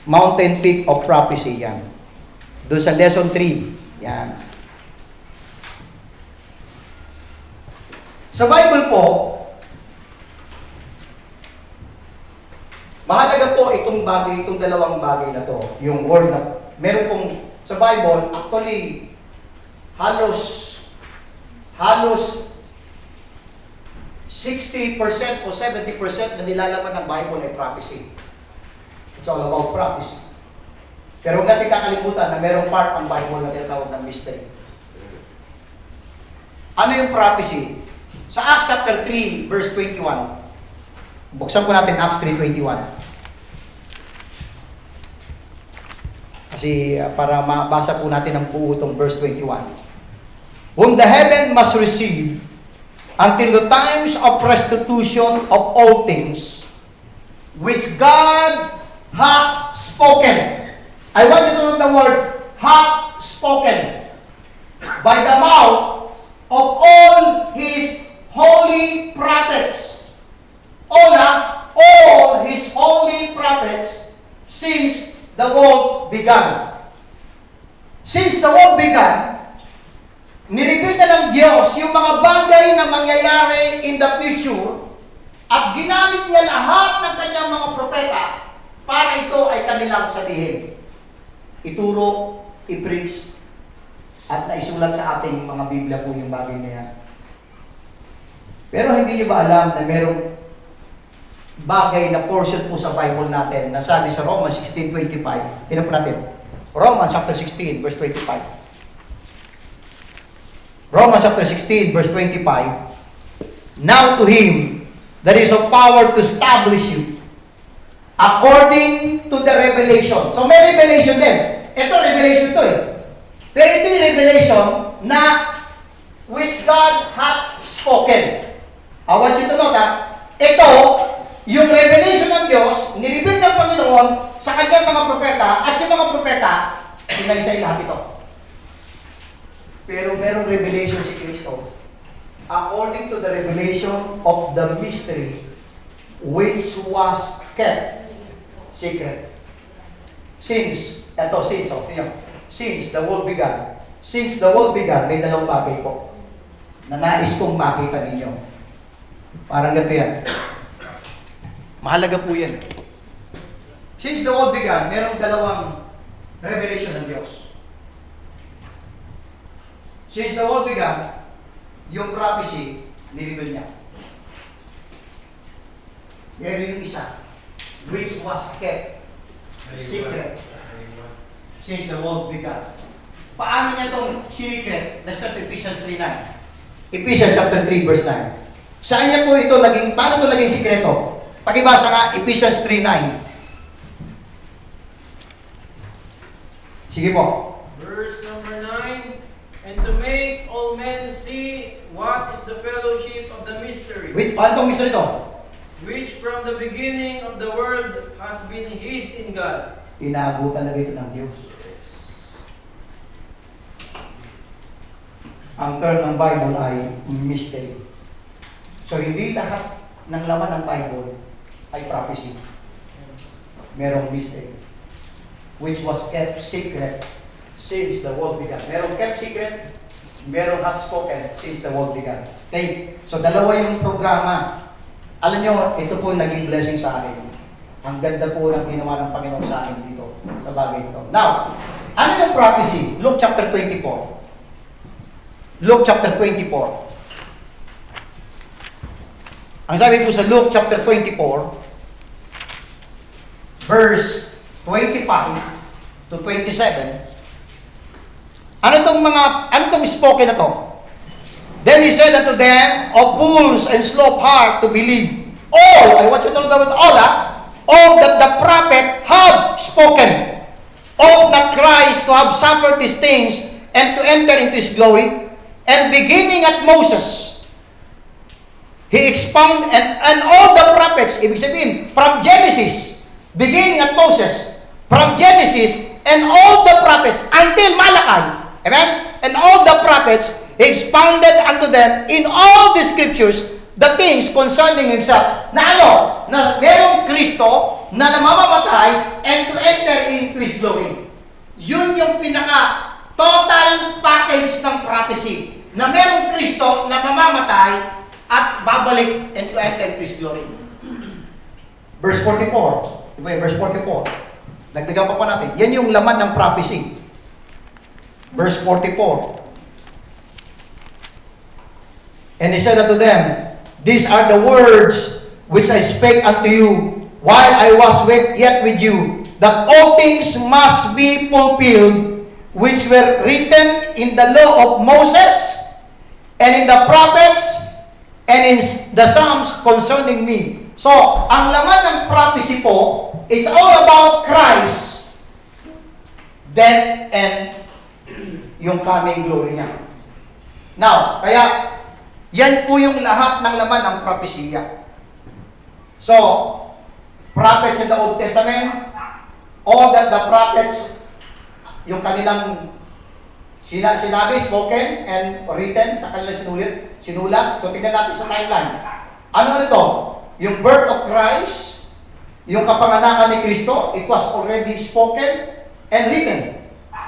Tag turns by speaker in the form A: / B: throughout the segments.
A: Mountain peak of prophecy, yan. Doon sa lesson 3, yan. Sa Bible po, mahalaga po itong bagay, itong dalawang bagay na to. Yung word na, meron pong, sa Bible, actually, halos 60% o 70% na nilalaman ng Bible ay prophecy. It's all about prophecy. Pero huwag natin kakalimutan na merong part ang Bible na tinatawag ng mystery. Ano yung prophecy? Sa Acts chapter 3, verse 21. Buksan ko natin Acts 3:21. Kasi para mabasa po natin ang buo itong verse 21. Whom the heaven must receive until the times of restitution of all things, which God hath spoken. I want you to know the word, hath spoken, by the mouth of all His holy prophets. All His holy prophets since the world began. Since the world began, nireveal na ng Diyos yung mga bagay na mangyayari in the future at ginamit niya lahat ng kanyang mga propeta para ito ay kanilang sabihin. Ituro, i-preach, at naisulat sa ating mga Biblia po yung bagay na yan. Pero hindi niyo ba alam na merong bagay na portion po sa Bible natin na sabi sa Romans 16:25. Tingnan po natin. Romans chapter 16, verse 25. Romans chapter 16, verse 25. Now to Him that is of power to establish you according to the revelation. So may revelation din. Ito revelation to eh. Pero ito yung revelation na which God hath spoken. I want you to know that ito, yung revelation ng Diyos, nireveal ng Panginoon sa kanyang mga propeta at yung mga propeta, sinaysay lahat ito. Pero merong revelation si Kristo according to the revelation of the mystery which was kept secret. Since the world began. Since the world began, may dalawang bagay po na nais kong makita ninyo. Parang ganito yan. Mahalaga po yan. Since the world began, merong dalawang revelation ng Diyos. Since the world began, yung prophecy, nireveal niya. Meron yung isa, which was kept secret since the world began. Paano niya itong secret? Let's start to Ephesians 3:9. Ephesians chapter 3, verse 9. Saan niya po ito naging, paano ito naging sikreto? Pakibasa nga, Ephesians 3:9. Sige po.
B: Verse number 9. And to make all men see what is the fellowship of the mystery.
A: Wait, paano itong mystery ito?
B: Which from the beginning of the world has been hid in God.
A: Tinago talaga ito ng Diyos. Ang term ng Bible ay mystery. So, hindi lahat ng laman ng Bible ay prophecy. Merong mystery. Which was kept secret since the world began. Merong kept secret, merong hot spoken since the world began. Okay? So, dalawa yung programa. Alam nyo, ito po yung naging blessing sa akin. Ang ganda po ng ginawa ng Panginoon sa akin dito, sa bagay ito. Now, ano yung prophecy? Luke chapter 24. Luke chapter 24. Ang sabi po sa Luke chapter 24, verse 25 to 27, ano itong spoken na to? Then he said unto them, of fools and slow of heart to believe all, I want you to know the word all that the prophet have spoken, of that Christ to have suffered these things and to enter into His glory. And beginning at Moses, he expounded, and all the prophets, ibig sabihin, from Genesis, beginning at Moses, from Genesis, and all the prophets, until Malachi, amen? And all the prophets, he expounded unto them in all the scriptures the things concerning himself. Na ano? Na merong Kristo na namamamatay and to enter into His glory. Yun yung pinaka total package ng prophecy. Na merong Kristo na mamamatay at babalik and to enter into His glory. Verse 44. Diba yung verse 44? Nagdagan pa natin. Yan yung laman ng prophecy. Verse 44. And he said unto them, these are the words which I spake unto you while I was yet with you, that all things must be fulfilled which were written in the law of Moses and in the prophets and in the Psalms concerning me. So, ang laman ng prophecy po, it's all about Christ, death, and yung coming glory niya. Now, kaya, yan po yung lahat ng laman ng propesya. So, prophets in the Old Testament, all that the prophets, yung kanilang sinabi, spoken, and written, na kanilang sinulat. So, tingnan natin sa timeline. Ano ito? Yung birth of Christ, yung kapanganakan ni Kristo, it was already spoken and written.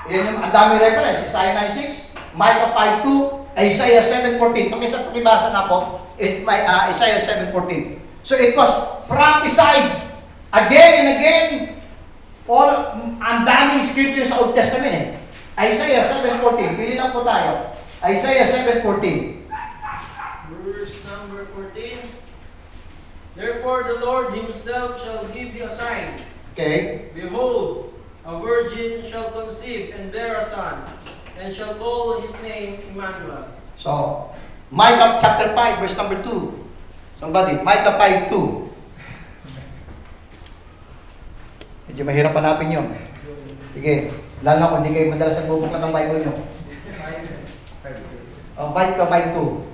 A: Yan yung ang dami reference. Isaiah 9:6, Micah 5:2, Isaiah 7:14. Pakibasa na po, Isaiah 7:14. So it was prophesied again and again. Ang daming scriptures sa Old Testament Isaiah 7:14. Pili lang po tayo. Isaiah 7:14.
B: Verse number 14. Therefore the Lord Himself shall give you a sign.
A: Okay.
B: Behold, a virgin shall conceive and bear a son, and shall call his name Emmanuel.
A: So, Micah chapter 5, verse number 2. Somebody, Micah 5:2. Medyo mahirap hanapin yun. Sige, lalo na kung hindi kayo madalas nagbubuklat ng Bible nyo. Micah 5:2.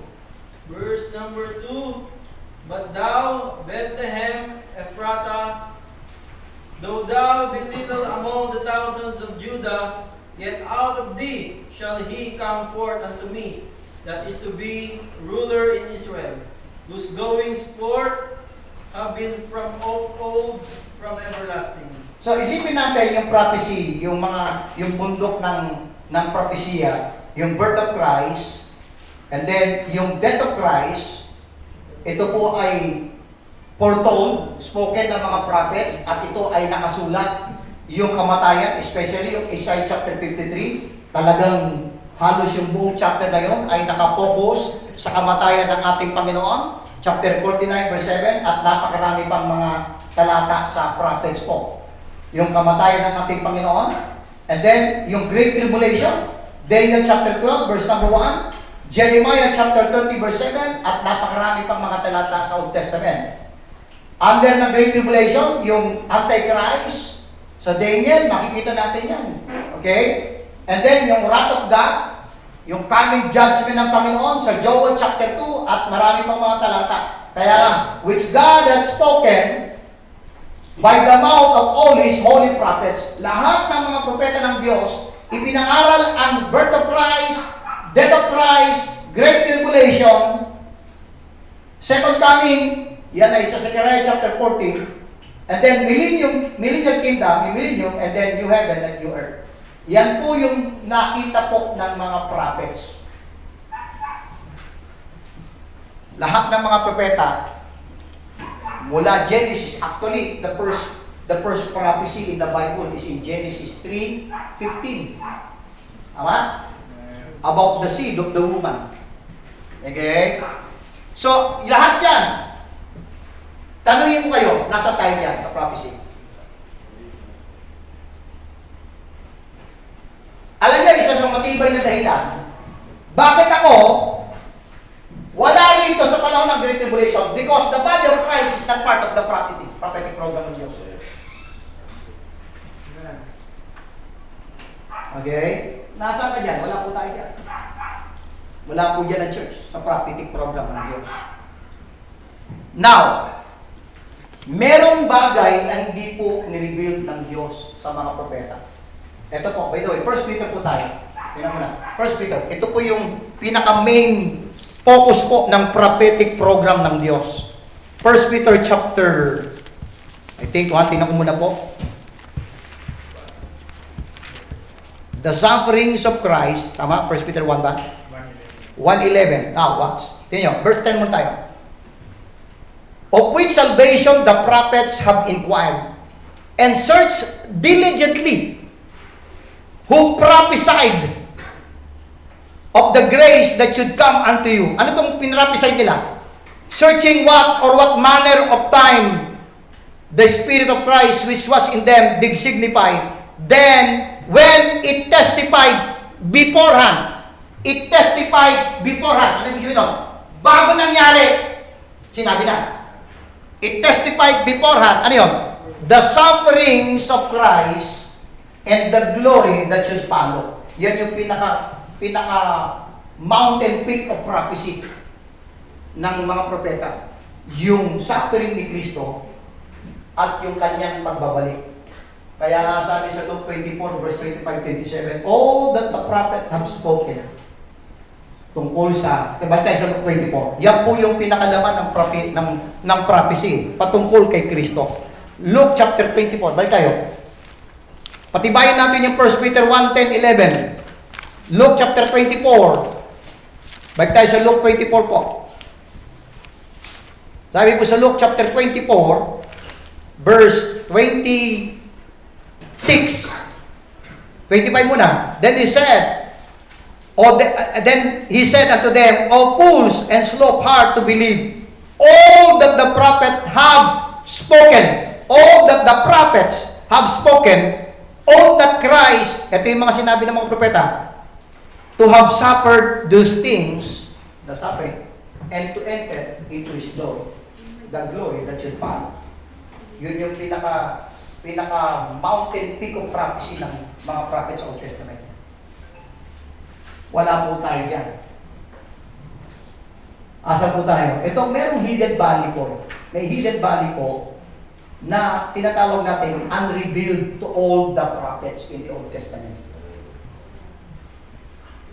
B: Verse number 2. But thou, Bethlehem, Ephratah, though thou be little among the thousands of Judah, yet out of thee shall he come forth unto me, that is to be ruler in Israel, whose goings forth have been from old, from everlasting.
A: So isipin natin yung prophecy, yung bundok ng propesya, yung birth of Christ, and then yung death of Christ. Ito po ay foretold, spoken ng mga prophets, at ito ay nakasulat. Yung kamatayan, especially yung Isaiah chapter 53, talagang halos yung buong chapter na yun ay nakapokus sa kamatayan ng ating Panginoon. Chapter 49 verse 7, at napakarami pang mga talata sa prophets po. Yung kamatayan ng ating Panginoon, and then yung Great Tribulation, Daniel chapter 12 verse number 1, Jeremiah chapter 30 verse 7, at napakarami pang mga talata sa Old Testament. Under ng Great Tribulation, yung Antichrist, sa Daniel, makikita natin yan. Okay? And then, yung wrath of God, yung coming judgment ng Panginoon sa Joel chapter 2, at marami pang mga talata. Kaya lang, which God has spoken by the mouth of all His holy prophets. Lahat ng mga propeta ng Diyos, ipinangaral ang birth of Christ, death of Christ, Great Tribulation, Second Coming, yan ay sa Zechariah chapter 14, and then millennial kingdom, millennium, and then new heaven and new earth. Yan po yung nakita po ng mga prophets. Lahat ng mga propeta, mula Genesis, actually, the first prophecy in the Bible is in Genesis 3:15. Tama? About the seed of the woman. Okay? So, lahat yan. Tanungin ko kayo, nasa tayo yan sa prophecy. Alam niyo, isa sa matibay na dahilan, bakit ako wala rito sa panahon ng Great Tribulation? Because the body of Christ is not part of the prophetic program ng Diyos. Okay? Nasaan ka dyan? Wala po tayo dyan. Wala po dyan ang church sa prophetic program ng Diyos. Now, merong bagay na hindi po nireveal ng Diyos sa mga propeta. Ito po, by the way, 1 Peter po tayo. Tingnan mo na. 1 Peter. Ito po yung pinaka-main focus po ng prophetic program ng Diyos. 1 Peter chapter, I think, tingnan ko muna po. The sufferings of Christ, tama? 1 Peter 1 ba? 1:11. Now, watch. Tingnan nyo, verse 10 muna tayo. Of which salvation the prophets have inquired, and searched diligently, who prophesied of the grace that should come unto you. Ano itong pinrapisay nila? Searching what or what manner of time the Spirit of Christ which was in them did signify. Then, when it testified beforehand, ano ibig sabihin nun? Bago nangyari, sinabi na. It testified beforehand, ano yun? The sufferings of Christ and the glory that should follow. Yan yung pinaka mountain peak of prophecy ng mga propeta. Yung suffering ni Kristo at yung kanyang pagbabalik. Kaya nga sabi sa Luke 24 verse 25-27, all that the prophet have spoken tungkol sa, diba tayo sa Luke 24, yan po yung pinakalaman ng prophecy patungkol kay Kristo. Luke chapter 24, balik tayo. Patibayin natin yung 1 Peter 1:10-11. Luke chapter 24. Balik tayo sa Luke 24 po. Sabi po sa Luke chapter 24, verse 26. 25 muna. Then he said unto them, O fools and slow of heart to believe all that the prophet have spoken. All that the prophets have spoken. All that Christ, ito yung mga sinabi ng mga propeta, to have suffered those things, the suffering, and to enter into His glory. The glory that should follow. Yun yung pinaka mountain peak of prophecy ng mga prophets sa Old Testament. Wala po tayo dyan. Asa po tayo? Ito, merong hidden valley po. May hidden valley po na tinatawag natin unrevealed to all the prophets in the Old Testament.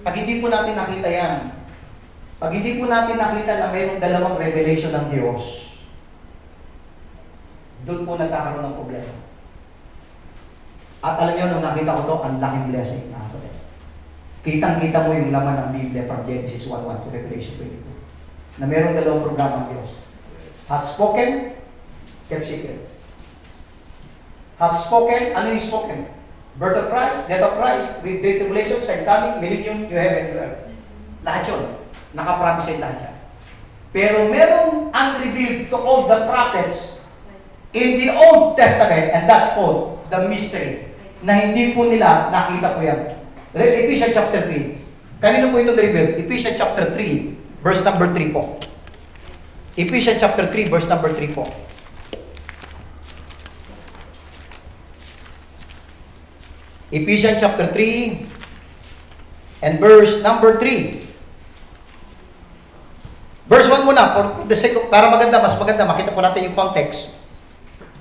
A: Pag hindi po natin nakita yan, pag hindi po natin nakita na mayroong dalawang revelation ng Diyos, doon po nagkakaroon ng problema. At alam niyo, nung nakita ko to, ang laking blessing. Kitang-kita mo yung laman ng Biblia from Genesis 1:1 to Revelation 22. Na mayroong dalawang programa ng Diyos. Hath spoken, kept secret. Hath spoken, ano yung spoken? Birth of Christ, death of Christ, with great tribulation, second coming, millennium, new heaven, new earth. Lahat yun. Nakapromise lahat yan. Pero merong unrevealed to all the prophets in the Old Testament, and that's called the mystery, na hindi po nila nakita po yan. Ephesians chapter 3. Kanino po ito revealed? Ephesians chapter 3, verse number 3 po. Ephesians chapter 3, verse number 3 po. Ephesians chapter 3 and verse number 3. Verse 1 muna, para mas maganda, makita po natin yung context.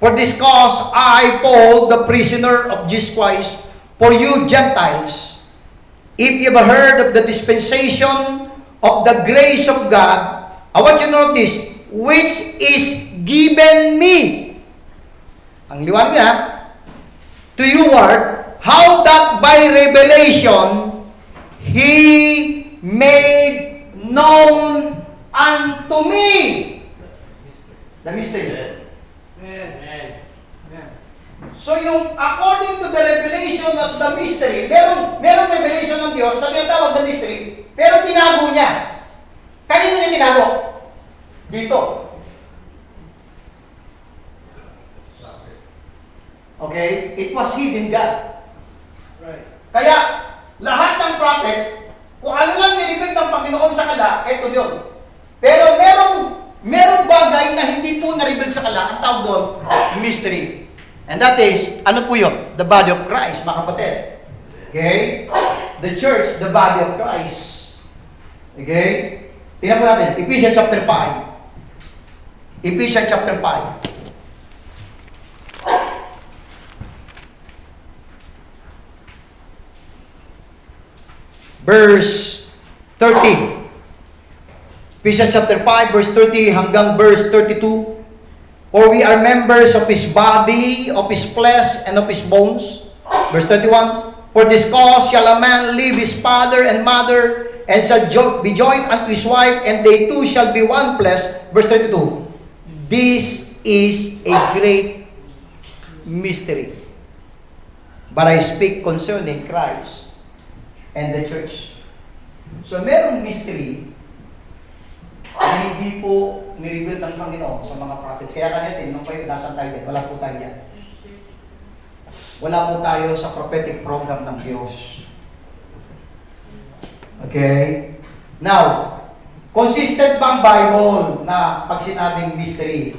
A: For this cause, I, Paul, the prisoner of Jesus Christ, for you Gentiles, if you have heard of the dispensation of the grace of God, I want you to notice, which is given me. Ang liwanag niya, to you word, how that by revelation, He made known unto me. The mystery.
B: Amen.
A: So yung according to the revelation of the mystery, merong revelation ng Diyos na tinatawag na mystery, pero tinago niya. Kanino niya tinago? Dito. Okay? It was hidden God.
B: Right.
A: Kaya, lahat ng prophets, kung ano lang niribig ng Panginoon sa kala, eto yun. Pero merong bagay na hindi po na-reveal sa kala, ang tawag doon, mystery. And that is, ano po yun? The body of Christ, mga kapatid. Okay? The church, the body of Christ. Okay? Tingnan po natin, Ephesians chapter 5. Ephesians chapter 5. Verse 13. Ephesians chapter 5, verse 30 hanggang verse 32. For we are members of His body, of His flesh, and of His bones. Verse 31. For this cause shall a man leave his father and mother, and shall be joined unto his wife, and they two shall be one flesh. Verse 32. This is a great mystery. But I speak concerning Christ and the church. So merong mystery na hindi po nireveal ng Panginoon sa mga prophets. Kaya kanina, nung kayo nasan tayo din, wala po tayo yan. Wala po tayo sa prophetic program ng Diyos. Okay? Now, consistent ba ang Bible na pag sinabing mystery?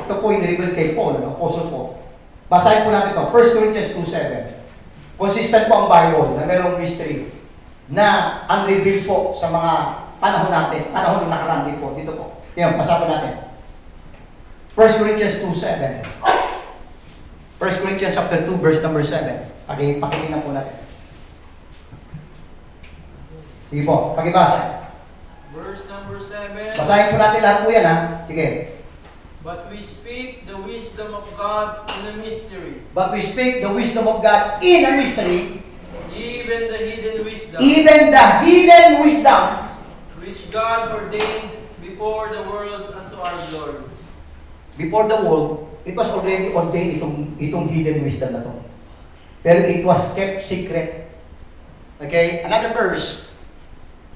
A: Ito po yung nireveal kay Paul, Apostle Paul. Basahin po natin ito, 1 Corinthians 2:7. Consistent po ang Bible na mayroong mystery na unrevealed po sa mga panahon natin, panahon na nakaraan din po. Dito po. Yan, basa po natin. 1 Corinthians 2:7. 1 Corinthians chapter 2, verse number 7. Pakitingnan po natin. Sige po, pakibasa.
B: Verse number 7.
A: Basahin po natin lahat po yan, ha? Sige.
B: But we speak the wisdom of God in a mystery,
A: But we speak the wisdom of God in a mystery,
B: even the hidden wisdom,
A: even the hidden wisdom,
B: which God ordained before the world unto our glory.
A: before the world, it was already ordained itong hidden wisdom na to. Pero it was kept secret. Okay? Another verse.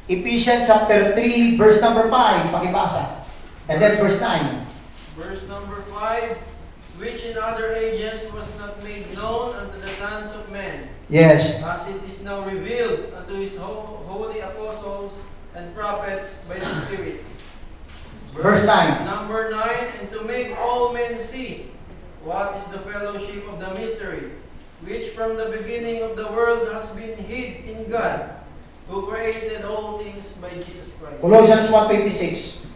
A: Ephesians chapter 3, verse number 5. Pakibasa. And then verse 9.
B: Verse number 5, which in other ages was not made known unto the sons of men,
A: Yes.
B: as it is now revealed unto His holy apostles and prophets by the Spirit.
A: Verse 9.
B: Number 9, and to make all men see what is the fellowship of the mystery, which from the beginning of the world has been hid in God, who created all things by Jesus Christ.
A: Colossians 1:26.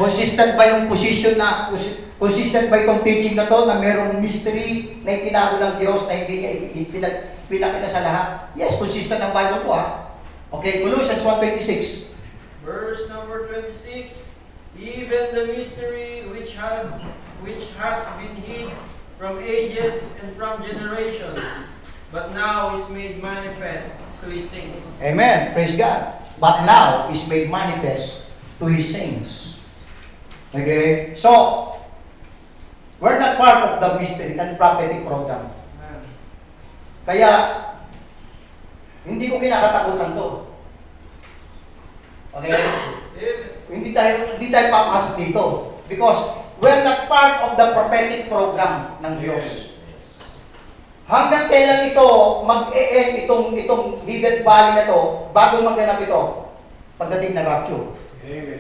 A: Consistent ba yung consistent ba itong teaching na to na mayroong mystery na itinago ng Diyos na hindi niya pinakita sa lahat? Yes, consistent ang Bible po, ha. Okay, Colossians 1:26.
B: Verse number 26, even the mystery which has been hid from ages and from generations, but now is made manifest to His saints.
A: Amen. Praise God. But now is made manifest to His saints. Okay? So, we're not part of the mystery and prophetic program. Kaya, hindi ko kinakatakutan to. Okay? Hindi tayo papasok dito. Because we're not part of the prophetic program ng Diyos. Hanggang kailan ito mag-e-end itong hidden valley na to bago magganap ito? Pagdating ng rapture.
C: Amen.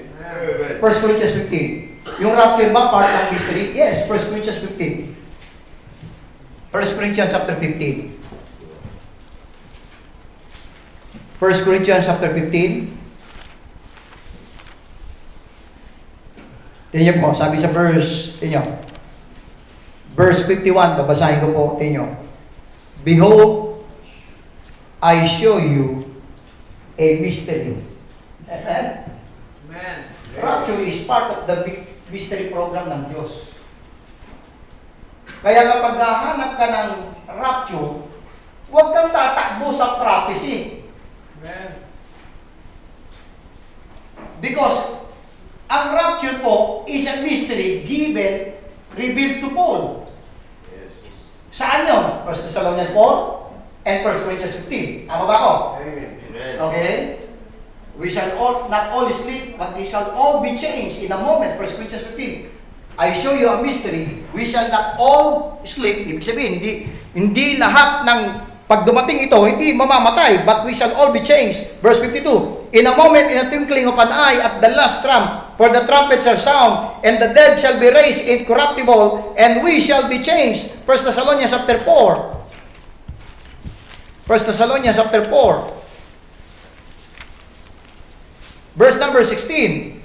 A: 1 Corinthians 15. Yung rapture ba part ng mystery? Yes, 1 Corinthians 15. 1 Corinthians chapter 15. 1 Corinthians chapter 15. Tingnan po, sabi sa verse, tingnan. Verse 51, babasahin ko po, tingnan. Behold, I show you a mystery. Amen?
B: Amen.
A: Rapture is part of the mystery program ng Diyos. Kaya kapag hahanap ka ng rapture, huwag kang tatakbo sa prophecy.
B: Amen.
A: Because ang rapture po is a mystery given, revealed to Paul.
C: Yes.
A: Saan yun? 1 Thessalonians 4 and 1 Corinthians 15. Tama ba ako?
C: Amen. Amen.
A: Okay? We shall all, not all sleep, but we shall all be changed in a moment. 1 Corinthians 15. I show you a mystery. We shall not all sleep. Ibig sabihin, hindi lahat ng pag dumating ito, hindi mamamatay, but we shall all be changed. Verse 52. In a moment, in a twinkling of an eye, at the last trump, for the trumpet shall sound, and the dead shall be raised incorruptible, and we shall be changed. 1 Thessalonians chapter 4. 1 Thessalonians chapter 4. Verse number 16.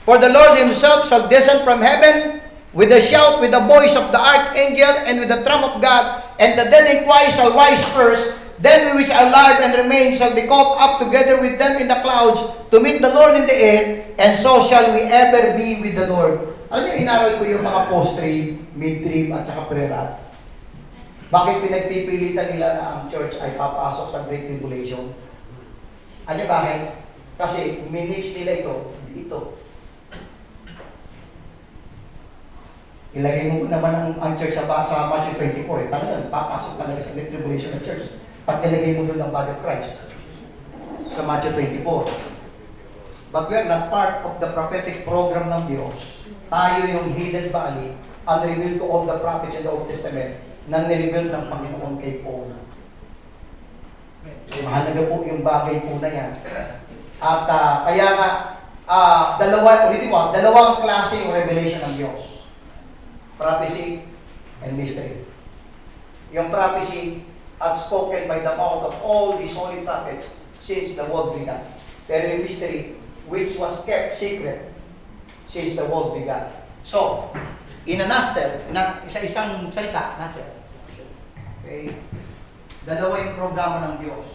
A: For the Lord Himself shall descend from heaven with a shout, with the voice of the archangel, and with the trump of God, and the dead in Christ shall rise first. Then we which are alive and remain shall be caught up together with them in the clouds to meet the Lord in the air, and so shall we ever be with the Lord. Alam niyo, inaral ko yung mga post-trib, mid-trib, at saka pre-rat. Bakit pinagpipilitan nila na ang church ay papasok sa Great Tribulation? Ano bakit? Kasi minix nila ito dito. Ilagay mo naman ang church sa Matthew 24, talagang papasok talaga sa Great Tribulation ng church. Pag nilagay mo doon ang body of Christ sa Matthew 24. But we are not part of the prophetic program ng Diyos. Tayo yung hidden valley, unrevealed to all the prophets in the Old Testament, na nireveal ng Panginoon kay Paul. Mahalaga po yung bagay po na yan. At kaya nga, dalawang klase yung revelation ng Diyos. Prophecy and mystery. Yung prophecy as spoken by the mouth of all these holy prophets since the world began. Pero yung mystery, which was kept secret since the world began. So, in a nutshell, isang salita, nutshell. Okay? Dalawa yung programa ng Diyos.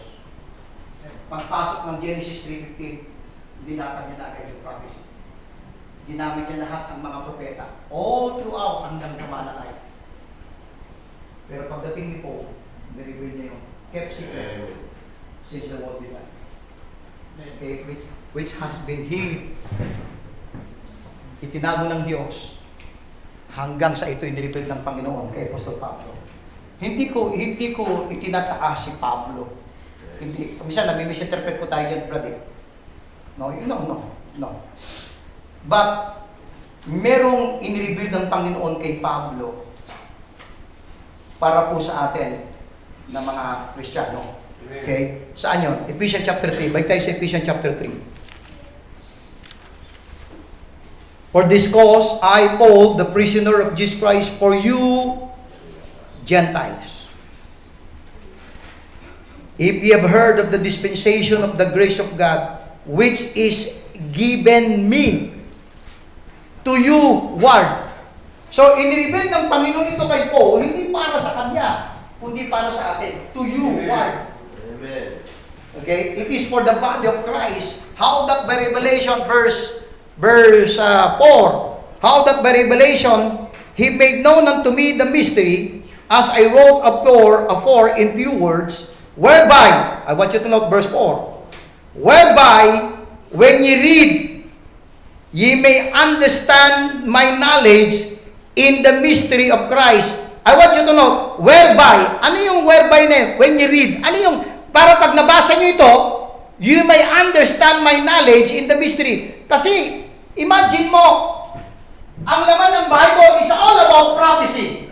A: Pagpasok ng Genesis 3:15, binatag niya na agad yung prophecy. Ginamit niya lahat ang mga propeta. All throughout hanggang sa Malakay. Pero pagdating ni Paul, nireveal niya yung kept secret since the world began. Okay, which has been hid. Itinago ng Diyos hanggang sa ito nireveal ng Panginoon kay Apostol Pablo. Hindi ko itinataas si Pablo. Hindi. Minsan nami-misinterpret ko tayo dyan, brother. No. But, merong inireveal ng Panginoon kay Pablo para po sa atin na mga Kristiyano. Okay? Saan yun? Ephesians chapter 3. Balik tayo sa Ephesians chapter 3. For this cause, I, Paul, the prisoner of Jesus Christ, for you, Gentiles. If ye have heard of the dispensation of the grace of God, which is given me, to you, word. So, inireveal ng Panginoon ito kay Paul, hindi para sa kanya, kundi para sa atin. To you, word.
C: Amen.
A: Okay? It is for the body of Christ. How that by revelation, verse 4, how that by revelation, He made known unto me the mystery, as I wrote afore in few words, whereby, I want you to note verse 4, whereby, when ye read, ye may understand my knowledge in the mystery of Christ. I want you to know, whereby. Ano yung whereby na yun? When you read. Ano yung, para pag nabasa nyo ito, you may understand my knowledge in the mystery. Kasi, imagine mo, ang laman ng Bible is all about prophecy.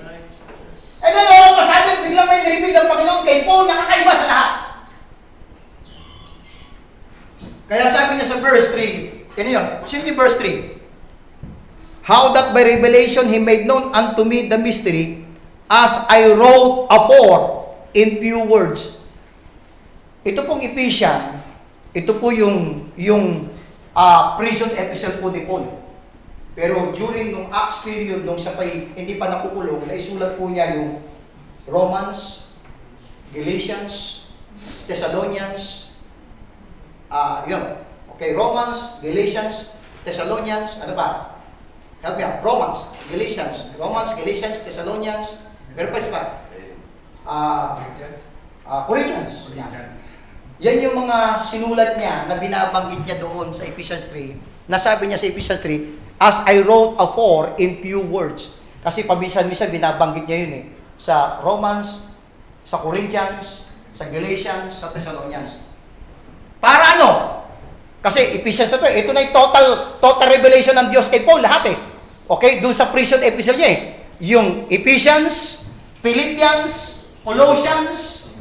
A: And then all of a sudden, biglang may niribig ng Panginoon kay Paul, nakakaiba sa lahat. Kaya sabi niya sa verse 3, ano yun? Sino yung verse 3? How that by revelation He made known unto me the mystery, as I wrote afore in few words. Ito pong Ephesians, ito po yung prison epistle po ni Paul. Pero during nung Acts period, nung siya pa'y hindi pa nakukulong, naisulat po niya yung Romans, Galatians, Thessalonians, yun. Okay, Romans, Galatians, Thessalonians, ano ba? Help me out. Romans, Galatians, Thessalonians, meron pa isa pa? Corinthians. Yan yung mga sinulat niya na binabanggit niya doon sa Ephesians 3. Nasabi niya sa Ephesians 3, as I wrote afore in few words. Kasi paminsan-minsan binabanggit niya yun sa Romans, sa Corinthians, sa Galatians, sa Thessalonians. Para ano? Kasi Ephesians na ito na yung total revelation ng Diyos kay Paul, lahat Okay, doon sa prison epistle niya Yung Ephesians, Philippians, Colossians,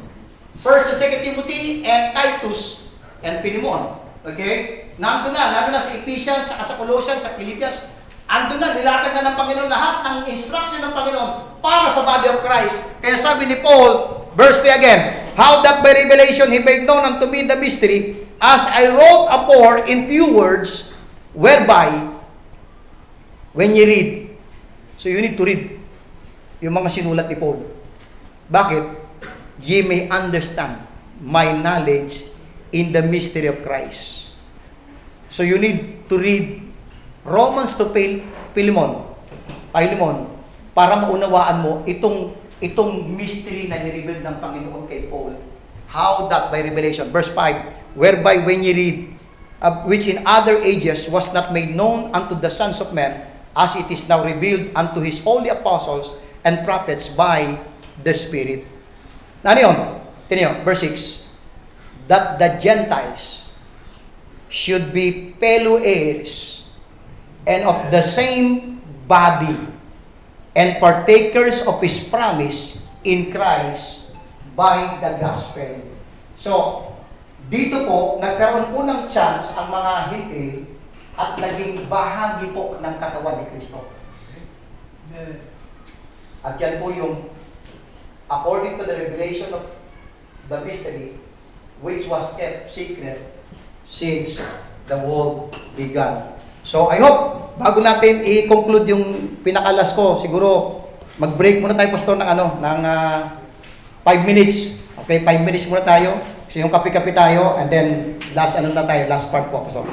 A: 1st and 2nd Timothy, and Titus, and Philemon. Okay? Nandun na sa Ephesians, sa Colossians, sa Philippians, andun na, nilatag na ng Panginoon lahat ng instruction ng Panginoon para sa body of Christ. Kaya sabi ni Paul, verse 3 again, how that by revelation He made known unto me the mystery, as I wrote afore in few words, whereby, when you read, so you need to read yung mga sinulat ni Paul. Bakit? ye may understand my knowledge in the mystery of Christ. So you need to read Romans to Philemon, para maunawaan mo itong mystery na nireveal ng Panginoon kay Paul. How that by revelation. Verse 5, whereby when ye read, which in other ages was not made known unto the sons of men, as it is now revealed unto his holy apostles and prophets by the Spirit. Ano yun? Tingnan nyo, verse 6. That the Gentiles should be fellow heirs and of the same body and partakers of his promise in Christ by the gospel. So, dito po, nagkaroon po ng chance ang mga Hintil at naging bahagi po ng katawan ni Kristo. At yan po yung according to the revelation of the mystery which was kept secret since the world began. So I hope, bago natin i-conclude yung pinakalas ko, siguro mag-break muna tayo, Pastor, ng 5 minutes. Okay, 5 minutes muna tayo. So yung kape-kape tayo, and then last part po, Pastor.